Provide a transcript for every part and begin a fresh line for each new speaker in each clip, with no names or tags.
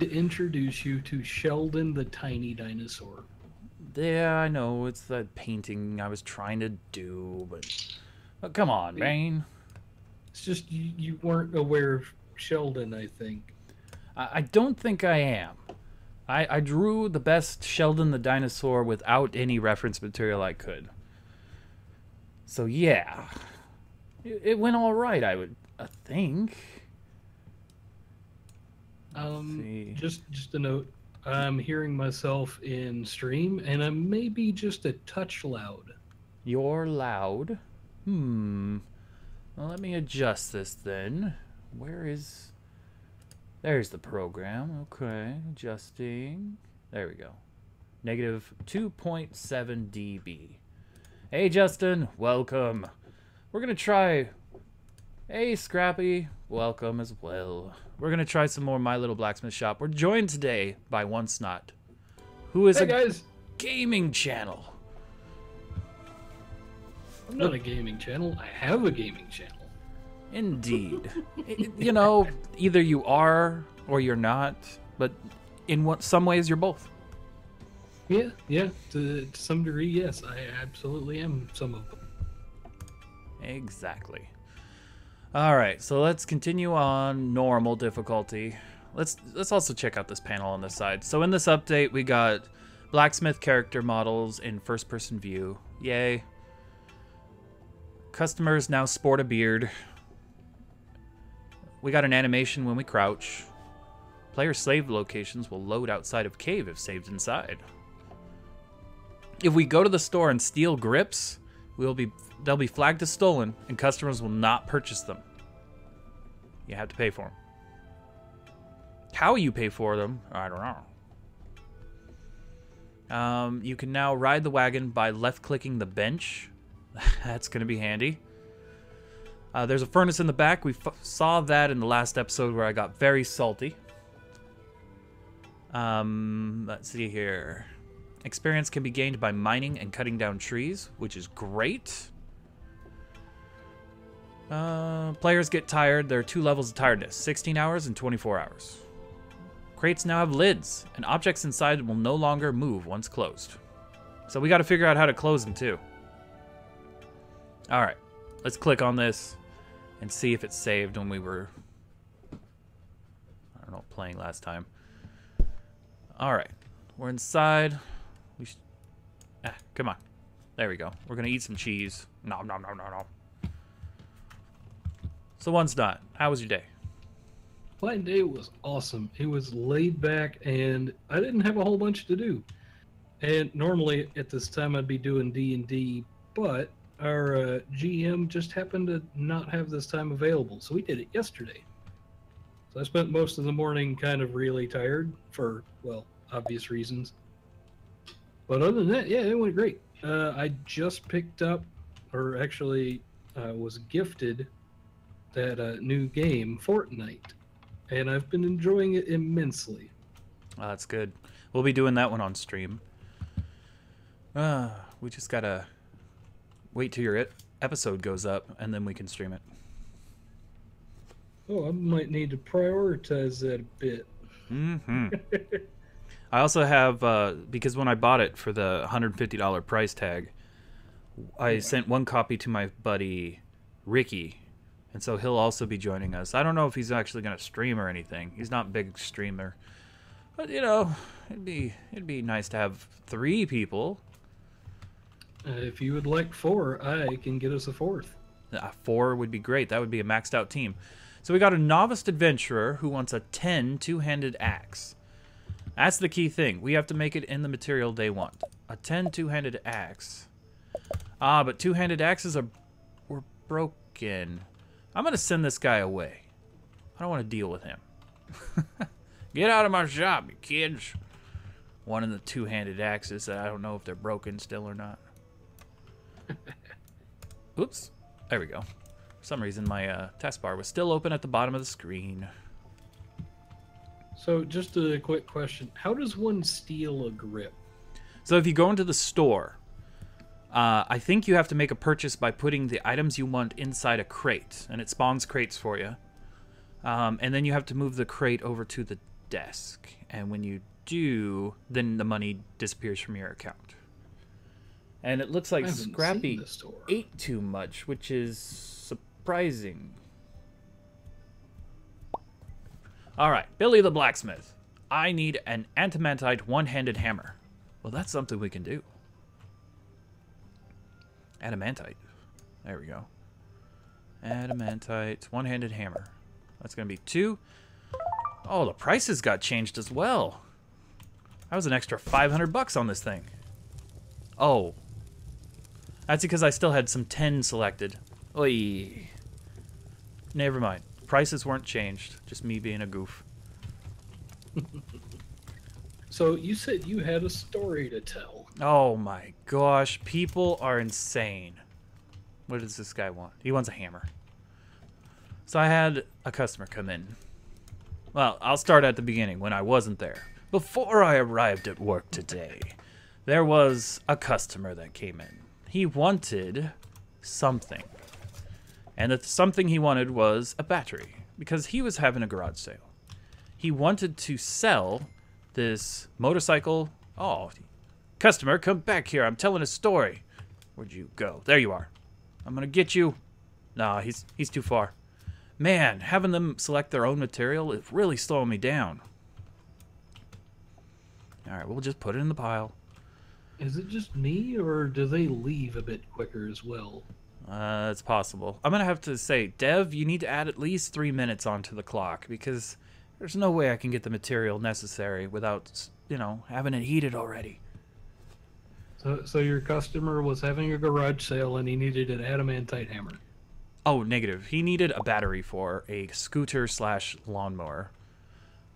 to introduce you to Sheldon the tiny dinosaur.
Yeah, I know, it's that painting I was trying to do, but... Oh, come on, man.
It's just you weren't aware of Sheldon, I think.
I don't think I am. I drew the best Sheldon the dinosaur without any reference material I could. So yeah, it went all right. I think. Let's see.
Just a note. I'm hearing myself in stream, and I'm maybe just a touch loud.
You're loud. Well, let me adjust this then. Where is? There's the program. Okay, adjusting. There we go. Negative 2.7 dB. Hey, Justin, welcome. We're gonna try. Hey, Scrappy, welcome as well. We're gonna try some more My Little Blacksmith Shop. We're joined today by One Snot, who is
Hey guys,
gaming channel.
I'm not a gaming channel. I have a gaming channel.
Indeed. You know, either you are or you're not, but in some ways you're both.
Yeah. To some degree, yes, I absolutely am some of them.
Exactly. All right, so let's continue on normal difficulty. Let's also check out this panel on this side. So in this update, we got Blacksmith character models in first-person view. Yay. Customers now sport a beard. We got an animation when we crouch. Player slave locations will load outside of cave if saved inside. If we go to the store and steal grips, they'll be flagged as stolen, and customers will not purchase them. You have to pay for them. How you pay for them, I don't know. You can now ride the wagon by left-clicking the bench. That's going to be handy. There's a furnace in the back. We saw that in the last episode where I got very salty. Let's see here. Experience can be gained by mining and cutting down trees, which is great. Players get tired. There are 2 levels of tiredness, 16 hours and 24 hours. Crates now have lids, and objects inside will no longer move once closed. So we got to figure out how to close them too. Alright, let's click on this and see if it's saved when we were, I don't know, playing last time. Alright, we're inside. Come on. There we go. We're going to eat some cheese. Nom, nom, nom, nom, nom. So One Snot, how was your day?
My day was awesome. It was laid back, and I didn't have a whole bunch to do. And normally at this time I'd be doing D&D, but our GM just happened to not have this time available, so we did it yesterday. So I spent most of the morning kind of really tired for, well, obvious reasons. But other than that, yeah, it went great. I just picked up, or actually was gifted, that new game, Fortnite. And I've been enjoying it immensely.
Oh, that's good. We'll be doing that one on stream. We just gotta wait till your episode goes up, and then we can stream it.
Oh, I might need to prioritize that a bit.
Mm-hmm. I also have, because when I bought it for the $150 price tag, I sent 1 copy to my buddy Ricky, and so he'll also be joining us. I don't know if he's actually going to stream or anything. He's not a big streamer. But, you know, it'd be nice to have 3 people.
If you would like 4, I can get us a 4th.
4 would be great. That would be a maxed out team. So we got a novice adventurer who wants a 10 two-handed axe. That's the key thing. We have to make it in the material they want. A 10 two-handed axe. Ah, but two-handed axes were broken. I'm going to send this guy away. I don't want to deal with him. Get out of my shop, you kids. One of the two-handed axes that I don't know if they're broken still or not. Oops. There we go. For some reason, my taskbar was still open at the bottom of the screen.
So, just a quick question. How does one steal a grip?
So if you go into the store, I think you have to make a purchase by putting the items you want inside a crate, and it spawns crates for you. And then you have to move the crate over to the desk. And when you do, then the money disappears from your account. And it looks like Scrappy ate too much, which is surprising. Alright, Billy the Blacksmith. I need an antimantite one-handed hammer. Well, that's something we can do. Adamantite. There we go. Adamantite one-handed hammer. That's going to be 2. Oh, the prices got changed as well. That was an extra $500 on this thing. Oh. That's because I still had some 10 selected. Oy. Never mind. Prices weren't changed. Just me being a goof.
So you said you had a story to tell.
Oh my gosh. People are insane. What does this guy want? He wants a hammer. So I had a customer come in. Well, I'll start at the beginning when I wasn't there. Before I arrived at work today, there was a customer that came in. He wanted something. And the something he wanted was a battery, because he was having a garage sale. He wanted to sell this motorcycle. Oh, customer, come back here. I'm telling a story. Where'd you go? There you are. I'm going to get you. Nah, he's too far. Man, having them select their own material is really slowing me down. All right, we'll just put it in the pile.
Is it just me, or do they leave a bit quicker as well?
It's possible. I'm going to have to say, Dev, you need to add at least 3 minutes onto the clock, because there's no way I can get the material necessary without, you know, having it heated already.
So your customer was having a garage sale and he needed an adamantite hammer.
Oh, negative. He needed a battery for a scooter/lawnmower.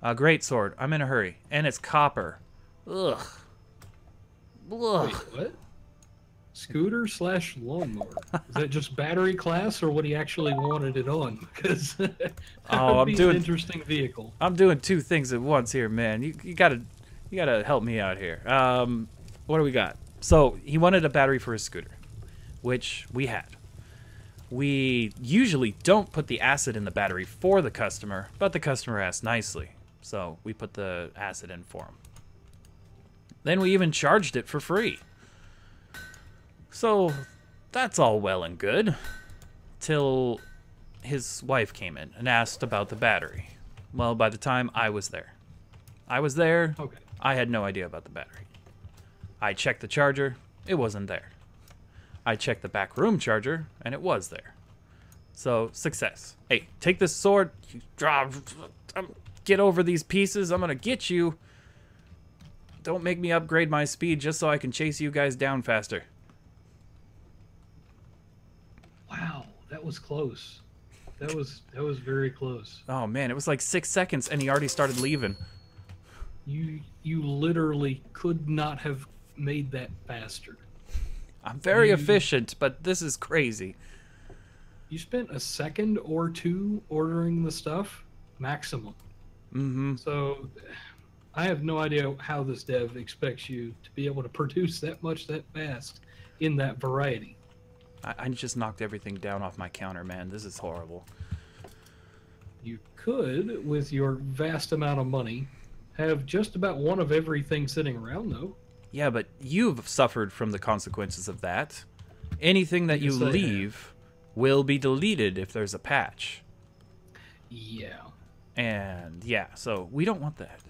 A great sword. I'm in a hurry. And it's copper. Ugh. Ugh.
Wait, what? Scooter/lawnmower. Is that just battery class, or what he actually wanted it on? Because that would be an interesting vehicle.
I'm doing 2 things at once here, man. You gotta help me out here. What do we got? So he wanted a battery for his scooter, which we had. We usually don't put the acid in the battery for the customer, but the customer asked nicely, so we put the acid in for him. Then we even charged it for free. So that's all well and good, till his wife came in and asked about the battery. Well, by the time I was there,
Okay.
I had no idea about the battery. I checked the charger, it wasn't there. I checked the back room charger, and it was there. So, success. Hey, take this sword, get over these pieces, I'm gonna get you. Don't make me upgrade my speed just so I can chase you guys down faster.
Wow, that was close. That was very close.
Oh man, it was like 6 seconds and he already started leaving.
You literally could not have made that faster.
I'm very efficient, but this is crazy.
You spent a second or 2 ordering the stuff, maximum.
Mm-hmm.
So I have no idea how this dev expects you to be able to produce that much that fast in that variety.
I just knocked everything down off my counter, man. This is horrible.
You could, with your vast amount of money, have just about one of everything sitting around, though.
Yeah, but you've suffered from the consequences of that. Anything that you leave will be deleted if there's a patch.
Yeah.
And yeah, so we don't want that.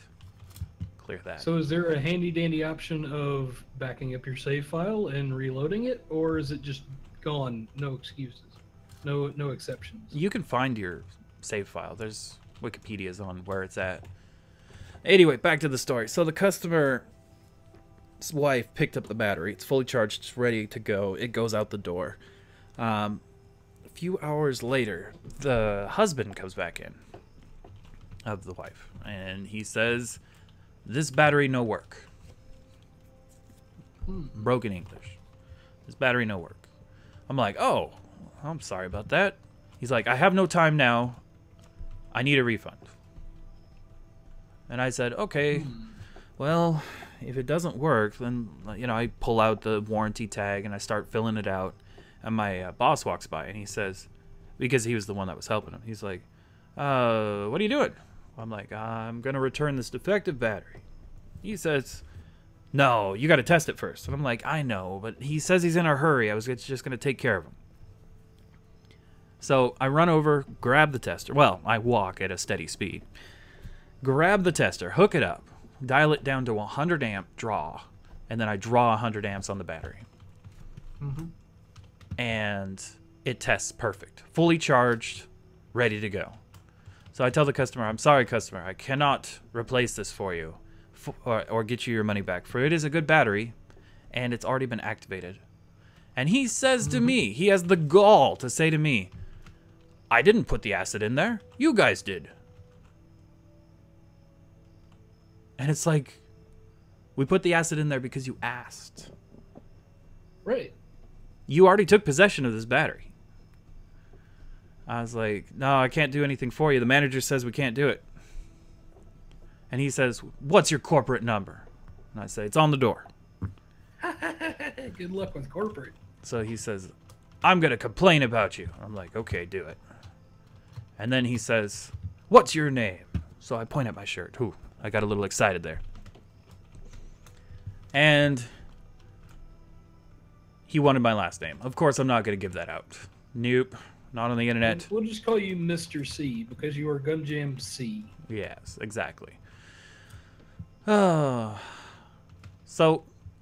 Clear that.
So is there a handy-dandy option of backing up your save file and reloading it, or is it just gone, no excuses, no exceptions?
You can find your save file. There's Wikipedia's on where it's at. Anyway, back to the story. So the customer's wife picked up the battery. It's fully charged. It's ready to go. It goes out the door. A few hours later, the husband comes back in of the wife, and he says, "This battery no work." Broken English. This battery no work. I'm like, "Oh, I'm sorry about that." He's like, "I have no time now. I need a refund." And I said, "Okay, well, if it doesn't work, then, you know," I pull out the warranty tag and I start filling it out. And my boss walks by and he says, because he was the one that was helping him, he's like, "What are you doing? I'm like, I'm going to return this defective battery. He says, no, you got to test it first. And I'm like, I know, but he says he's in a hurry. I was just going to take care of him. So I run over, grab the tester. Well, I walk at a steady speed. Grab the tester, hook it up, dial it down to 100 amp draw, and then I draw 100 amps on the battery.
Mm-hmm.
And it tests perfect. Fully charged, ready to go. So I tell the customer, I'm sorry, customer, I cannot replace this for you or get you your money back, for it is a good battery, and it's already been activated. And he says to me, he has the gall to say to me, I didn't put the acid in there. You guys did. And it's like, we put the acid in there because you asked.
Right.
You already took possession of this battery. I was like, no, I can't do anything for you. The manager says we can't do it. And he says, what's your corporate number? And I say, it's on the door.
Good luck with corporate.
So he says, I'm going to complain about you. I'm like, okay, do it. And then he says, what's your name? So I point at my shirt. Ooh, I got a little excited there. And he wanted my last name. Of course, I'm not going to give that out. Nope, not on the internet.
We'll just call you Mr. C because you are Gun Jam C.
Yes, exactly. So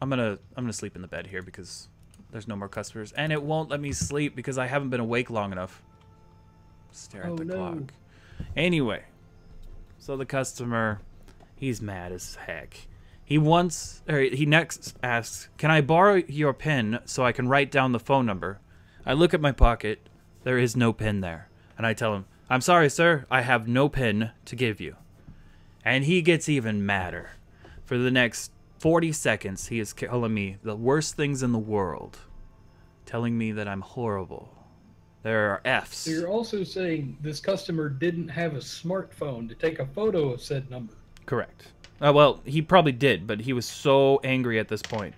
I'm gonna sleep in the bed here because there's no more customers, and it won't let me sleep because I haven't been awake long enough. Stare at the clock. Anyway, so the customer, he's mad as heck. He next asks, can I borrow your pen so I can write down the phone number? I look at my pocket. There is no pen there. And I tell him, I'm sorry, sir. I have no pen to give you. And he gets even madder. For the next 40 seconds, he is telling me the worst things in the world. Telling me that I'm horrible. There are F's.
So you're also saying this customer didn't have a smartphone to take a photo of said number.
Correct. Well, he probably did, but he was so angry at this point.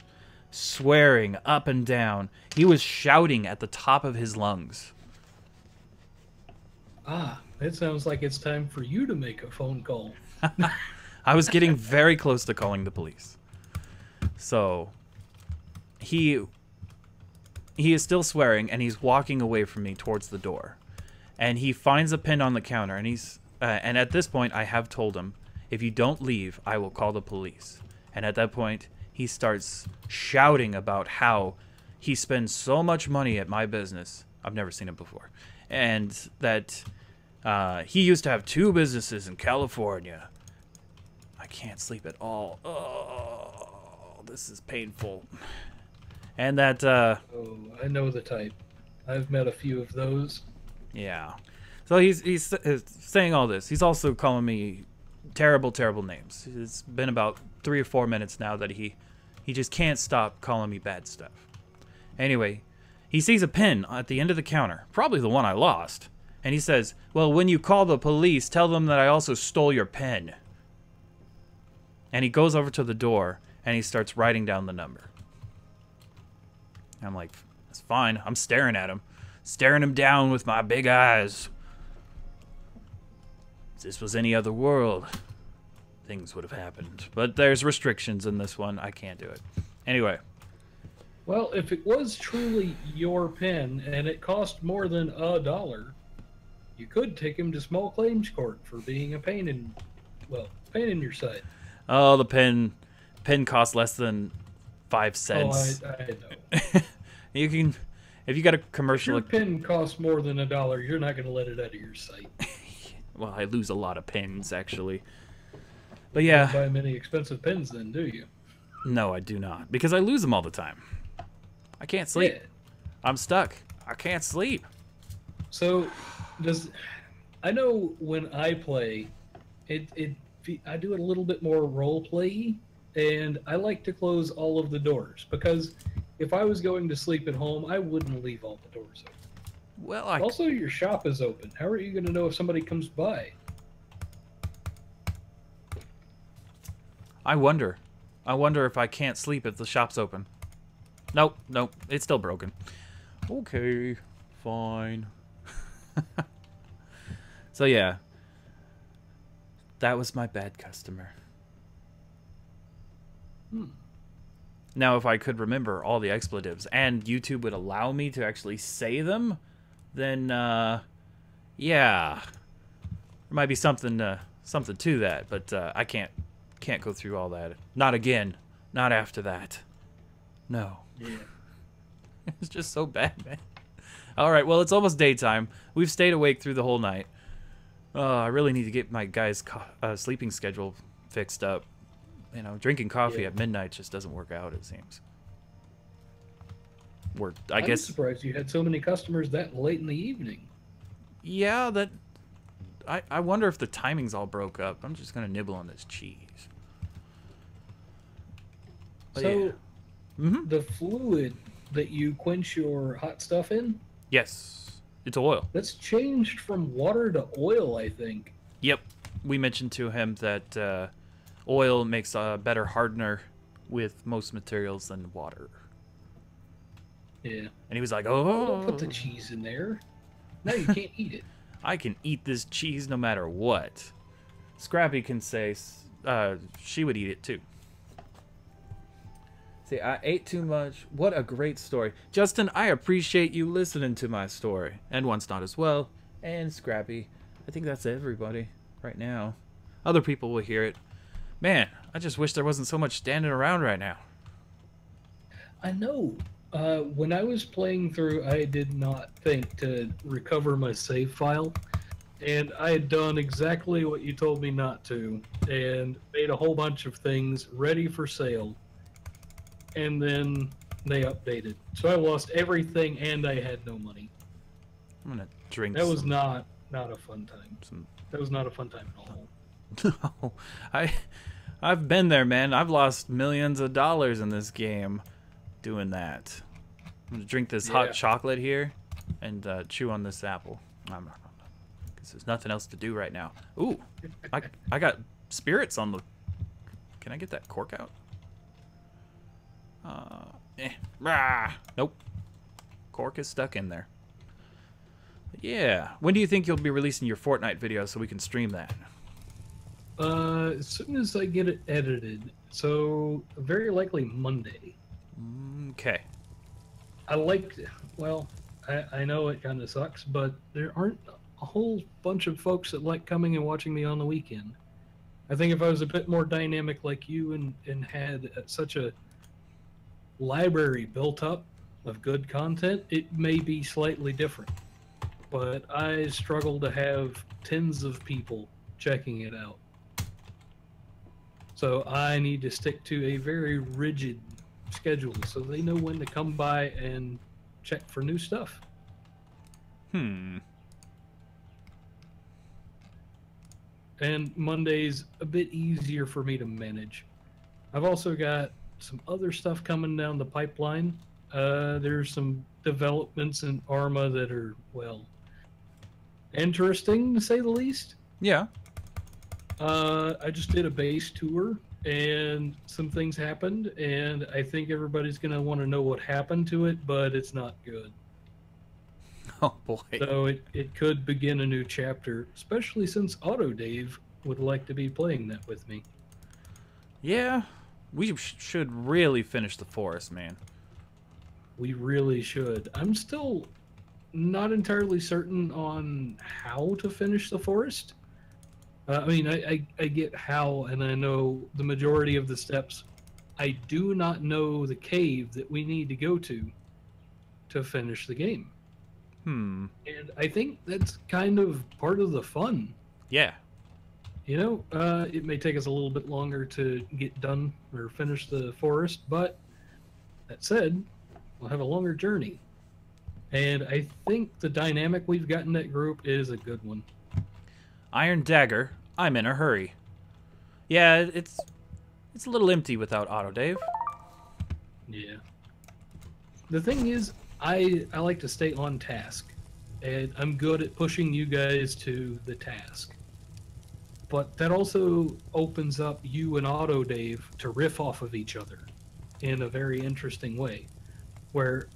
Swearing up and down. He was shouting at the top of his lungs.
Ah, it sounds like it's time for you to make a phone call.
I was getting very close to calling the police. So, he is still swearing, and he's walking away from me towards the door. And he finds a pen on the counter, and and at this point, I have told him, if you don't leave, I will call the police. And at that point, he starts shouting about how he spends so much money at my business. I've never seen it before. And that he used to have 2 businesses in California. I can't sleep at all. Oh, this is painful. And that...
oh, I know the type. I've met a few of those.
Yeah. So he's saying all this. He's also calling me terrible, terrible names. It's been about 3 or 4 minutes now that he just can't stop calling me bad stuff. Anyway, he sees a pen at the end of the counter, probably the one I lost, and he says, well, when you call the police, tell them that I also stole your pen. And he goes over to the door, and he starts writing down the number. I'm like, that's fine. I'm staring at him. Staring him down with my big eyes. If this was any other world, things would have happened. But there's restrictions in this one. I can't do it. Anyway.
Well, if it was truly your pen and it cost more than $1, you could take him to small claims court for being a pain in your side.
Oh, the pen costs less than 5 cents.
Oh, I know.
You can, if you got a commercial.
If your pen costs more than $1, you're not going to let it out of your sight.
Well, I lose a lot of pens, actually. But yeah.
You don't buy many expensive pens then, do you?
No, I do not. Because I lose them all the time. I can't sleep.
Yeah.
I'm stuck. I can't sleep.
So, I know when I play, I do it a little bit more role play, and I like to close all of the doors because if I was going to sleep at home, I wouldn't leave all the doors open.
Well,
also, your shop is open. How are you going to know if somebody comes by?
I wonder if I can't sleep if the shop's open. Nope, it's still broken. Okay, fine. So yeah, That was my bad customer.
Hmm.
Now, if I could remember all the expletives and YouTube would allow me to actually say them, then, yeah, there might be something to that. But I can't go through all that. Not again. Not after that. No.
Yeah.
It's just so bad, man. All right, well, it's almost daytime. We've stayed awake through the whole night. I really need to get my guy's sleeping schedule fixed up. You know, drinking coffee at midnight just doesn't work out, it seems. I guess.
I'm surprised you had so many customers that late in the evening.
Yeah, that. I wonder if the timings all broke up. I'm just gonna nibble on this cheese. But
So,
yeah.
the fluid that you quench your hot stuff in,
Yes, it's oil.
that's changed from water to oil, I think.
Yep, we mentioned to him that oil makes a better hardener with most materials than water.
Yeah.
And he was like,
Don't put
"Oh,
the cheese in there. Now you can't eat it.
I can eat this cheese no matter what." Scrappy can say she would eat it too. See, I ate too much. What a great story. Justin, I appreciate you listening to my story. And Once Not as well. And Scrappy. I think that's everybody right now. Other people will hear it. Man, I just wish there wasn't so much standing around right now.
I know. When I was playing through, I did not think to recover my save file. And I had done exactly what you told me not to. And made a whole bunch of things ready for sale. And then they updated. So I lost everything and I had no money.
I'm going to drink
That was not a fun time.
some...
That was not a fun time at all.
No, I've been there, man. I've lost millions of dollars in this game doing that. I'm gonna drink this hot chocolate here and chew on this apple. Because there's nothing else to do right now. Ooh, I got spirits on the... Can I get that cork out? Nope. Cork is stuck in there. But yeah. When do you think you'll be releasing your Fortnite video so we can stream that?
As soon as I get it edited. So very likely Monday.
Okay.
Well, I know it kind of sucks, but there aren't a whole bunch of folks that like coming and watching me on the weekend. I think if I was a bit more dynamic like you and had such a library built up of good content, it may be slightly different. But I struggle to have tens of people checking it out. So I need to stick to a very rigid schedule so they know when to come by and check for new stuff. And Monday's a bit easier for me to manage. I've also got some other stuff coming down the pipeline. There's some developments in Arma that are, well, interesting to say the least.
Yeah.
I just did a base tour and some things happened, and I think everybody's going to want to know what happened to it, but it's not good.
Oh boy.
So it could begin a new chapter, especially since Auto Dave would like to be playing that with me.
Yeah. We should really finish the forest, man.
We really should. I'm still not entirely certain on how to finish the forest. I mean, I get how, and I know the majority of the steps. I do not know the cave that we need to go to finish the game. And I think that's kind of part of the fun.
Yeah.
You know, it may take us a little bit longer to get done or finish the forest, but that said, we'll have a longer journey. And I think the dynamic we've got in that group is a good one.
Iron Dagger, I'm in a hurry. Yeah, it's a little empty without Auto Dave.
Yeah. The thing is, I like to stay on task, and I'm good at pushing you guys to the task. But that also opens up you and Auto Dave to riff off of each other in a very interesting way, where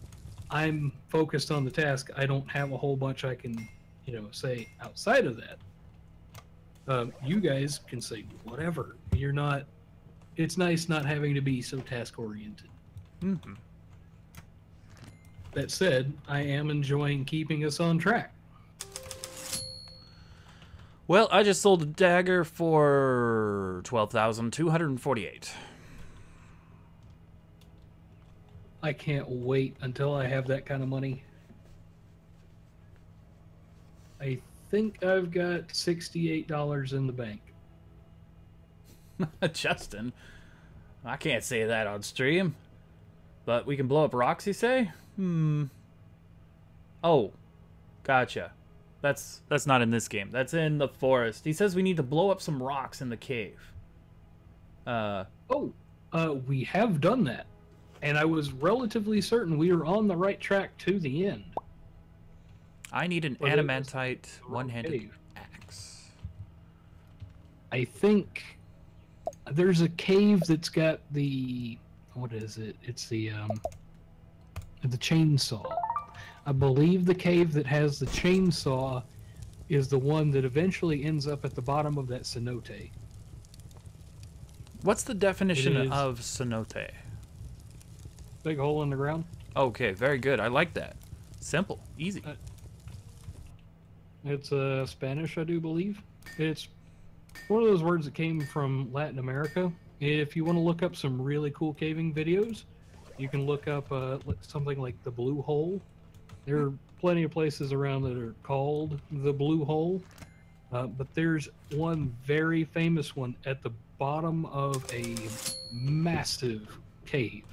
I'm focused on the task. I don't have a whole bunch I can, say outside of that. You guys can say whatever. You're not. It's nice not having to be so task oriented.
Mm-hmm.
That said, I am enjoying keeping us on track.
Well, I just sold a dagger for 12,248.
I can't wait until I have that kind of money. I think I've got $68 in the bank.
Justin, I can't say that on stream. But we can blow up rocks, you say? Oh, gotcha. That's not in this game. That's in the forest. He says we need to blow up some rocks in the cave.
We have done that. And I was relatively certain we were on the right track to the end.
I need an adamantite one-handed axe.
I think there's a cave that's got the... What is it? It's the chainsaw. I believe the cave that has the chainsaw is the one that eventually ends up at the bottom of that cenote.
What's the definition of cenote?
Big hole in the ground.
Okay, very good. I like that. Simple, easy.
It's Spanish, I do believe. It's one of those words that came from Latin America. If you want to look up some really cool caving videos, you can look up something like the Blue Hole. There are plenty of places around that are called the Blue Hole, but there's one very famous one at the bottom of a massive cave.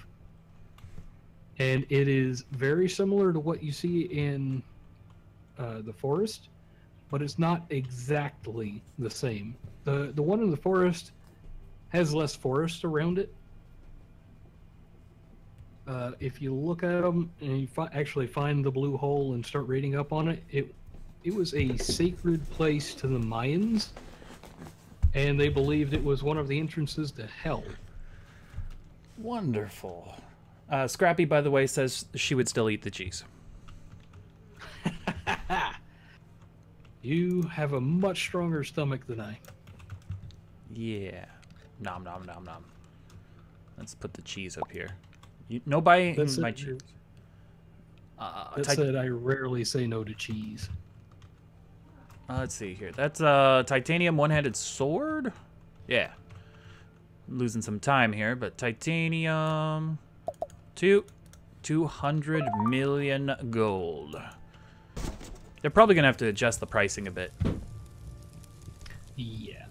And it is very similar to what you see in the forest, but it's not exactly the same. The one in the forest has less forest around it. If you look at them and you actually find the Blue Hole and start reading up on it, it was a sacred place to the Mayans, and they believed it was one of the entrances to hell.
Wonderful. Scrappy, by the way, says she would still eat the cheese.
You have a much stronger stomach than I.
Yeah. Nom nom nom nom. Let's put the cheese up here. No biting my cheese.
That said, I rarely say no to cheese.
Let's see here. That's a titanium one-handed sword? Yeah. Losing some time here, but titanium... 200 million gold. They're probably going to have to adjust the pricing a bit.
Yeah.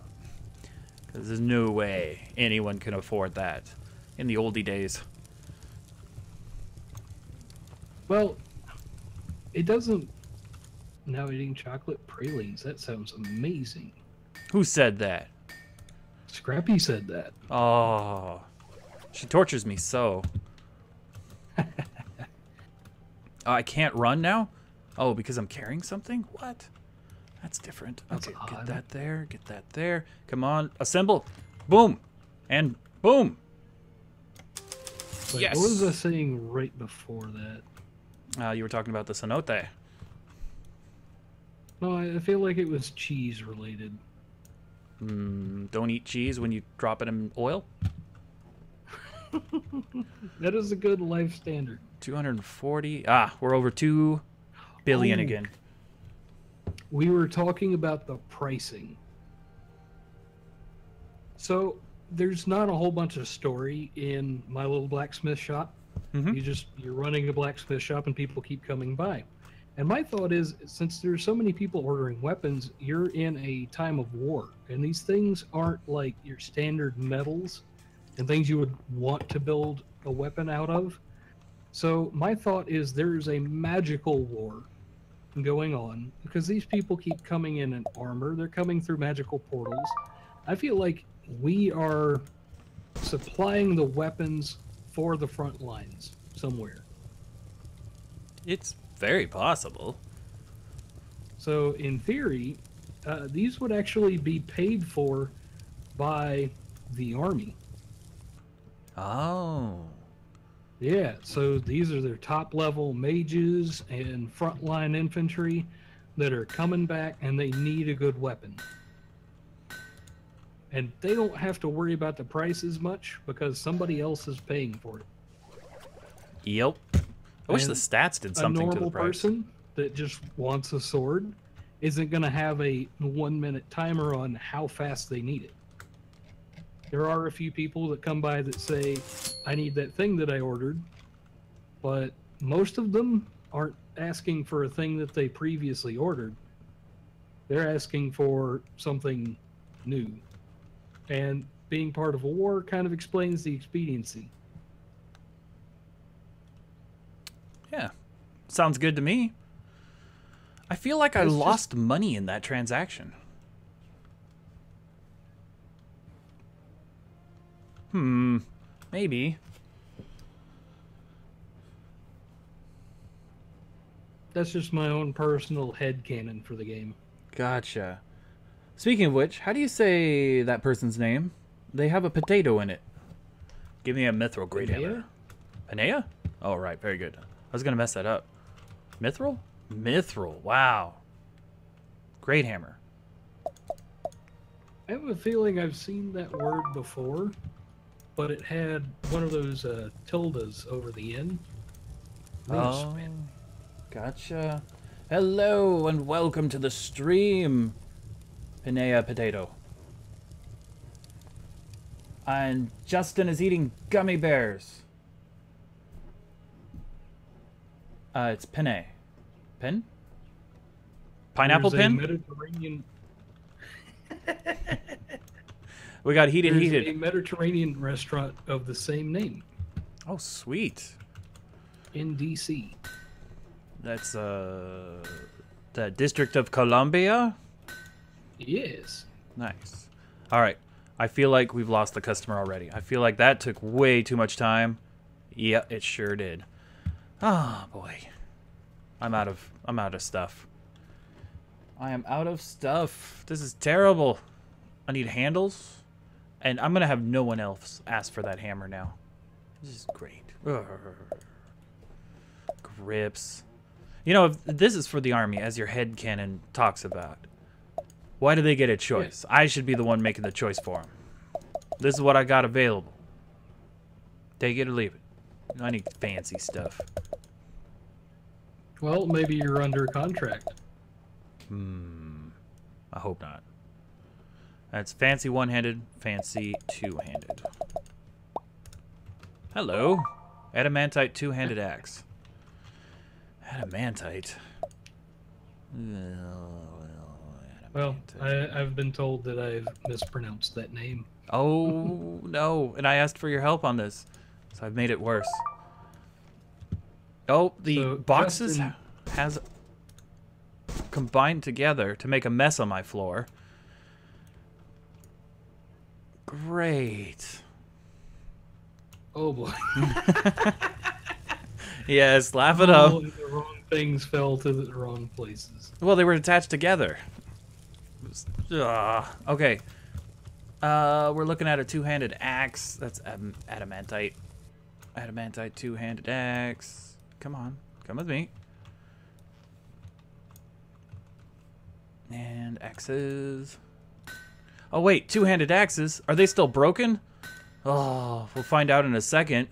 Because there's no way anyone can afford that in the oldie days.
Well, it doesn't... Now eating chocolate pralines, that sounds amazing.
Who said that?
Scrappy said that.
Oh. She tortures me so. Oh, I can't run now? Oh, because I'm carrying something? What? That's different.
That's
okay,
odd.
get that there. Get that there. Come on. Assemble. Boom. And boom.
Wait,
yes.
What was I saying right before that?
You were talking about the cenote.
No, I feel like it was cheese related.
Don't eat cheese when you drop it in oil?
That is a good life standard.
240. Ah, we're over 2 billion again.
We were talking about the pricing. So there's not a whole bunch of story in my little blacksmith shop. You're running a blacksmith shop and people keep coming by. And my thought is, since there's so many people ordering weapons, you're in a time of war. And these things aren't like your standard metals and things you would want to build a weapon out of. So my thought is there's a magical war going on because these people keep coming in armor. They're coming through magical portals. I feel like we are supplying the weapons for the front lines somewhere.
It's very possible.
So in theory, these would actually be paid for by the army.
Oh.
Yeah, so these are their top level mages and frontline infantry that are coming back and they need a good weapon. And they don't have to worry about the price as much because somebody else is paying for it.
Yep. I wish the
And
stats did something to the
normal
price.
person that just wants a sword isn't going to have a 1-minute timer on how fast they need it. There are a few people that come by that say, I need that thing that I ordered, but most of them aren't asking for a thing that they previously ordered. They're asking for something new. And being part of a war kind of explains the expediency.
Yeah. Sounds good to me. I feel like I
It's
lost money in that transaction. Maybe.
That's just my own personal headcanon for the game.
Gotcha. Speaking of which, how do you say that person's name? They have a potato in it. Give me a mithril great hammer. Panea? Oh, right. Very good. I was going to mess that up. Mithril? Mithril. Wow. Great hammer.
I have a feeling I've seen that word before, but it had one of those tildes over the end.
Oh, gotcha. Hello and welcome to the stream, Panea Potato. And Justin is eating gummy bears. It's penne. Pen? Pineapple
There's
pin?
a Mediterranean...
We got heated.
There's a Mediterranean restaurant of the same name
Oh, sweet.
in DC.
That's the District of Columbia.
Yes.
Nice. All right. I feel like we've lost the customer already. I feel like that took way too much time. Yeah, it sure did. Oh boy. I'm out of stuff. I am out of stuff. This is terrible. I need handles. And I'm gonna have no one else ask for that hammer now. This is great. Grips. You know, if this is for the army, as your headcanon talks about. Why do they get a choice? I should be the one making the choice for them. This is what I got available. Take it or leave it. I need fancy stuff.
Well, maybe you're under contract.
I hope not. That's fancy one-handed, fancy two-handed. Hello. Adamantite two-handed axe. Adamantite.
Well, I've been told that I've mispronounced that name.
Oh, no. And I asked for your help on this, so I've made it worse. Oh, the
So,
boxes
Justin...
has combined together to make a mess on my floor. Great.
Oh boy.
Yes, laugh it up.
The wrong things fell to the wrong places.
Well, they were attached together. Okay. We're looking at a two-handed axe. That's adamantite. Adamantite two-handed axe. Come on. Come with me. And axes. Oh, wait. Two-handed axes. Are they still broken? Oh, we'll find out in a second.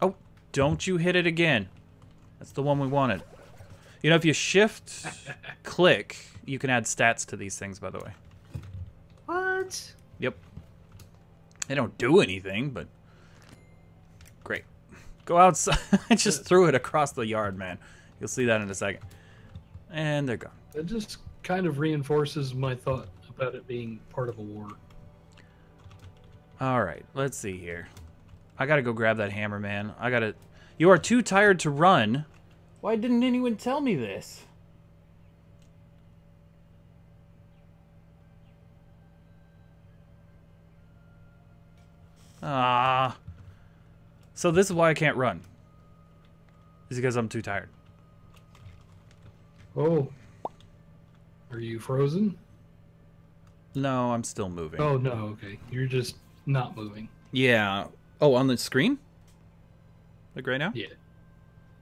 Oh, don't you hit it again. That's the one we wanted. You know, if you shift click, you can add stats to these things, by the way.
What?
Yep. They don't do anything, but great. Go outside. I just threw it across the yard, man. You'll see that in a second. And they're gone.
It just kind of reinforces my thought about it being part of a war.
All right, let's see here. I gotta go grab that hammer, man. You are too tired to run. Why didn't anyone tell me this? Ah. So this is why I can't run. Is because I'm too tired.
Oh. Are you frozen?
No, I'm still moving.
Oh, no, okay. You're just not moving.
Yeah. Oh, on the screen? Like right now?
Yeah.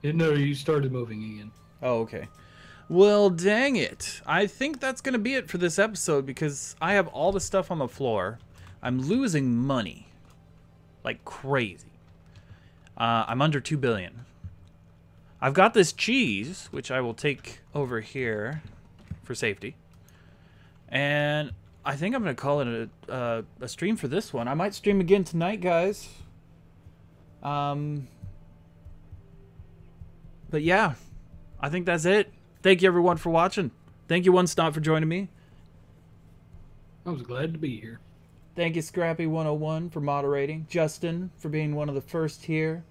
No, you started moving again.
Oh, okay. Well, dang it. I think that's going to be it for this episode because I have all the stuff on the floor. I'm losing money. Like crazy. I'm under 2 billion. I've got this cheese, which I will take over here for safety. And I think I'm going to call it a stream for this one. I might stream again tonight, guys. But yeah, I think that's it. Thank you, everyone, for watching. Thank you, One Stomp, for joining me.
I was glad to be here.
Thank you, Scrappy101, for moderating. Justin, for being one of the first here.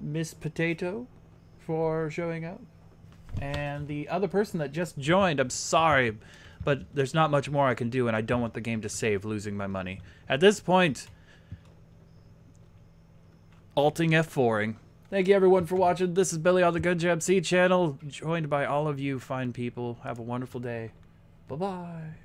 Miss Potato, for showing up. And the other person that just joined, I'm sorry, but there's not much more I can do, and I don't want the game to save losing my money. At this point, alting F4ing. Thank you, everyone, for watching. This is Billy on the Good Jam C channel, joined by all of you fine people. Have a wonderful day. Bye-bye.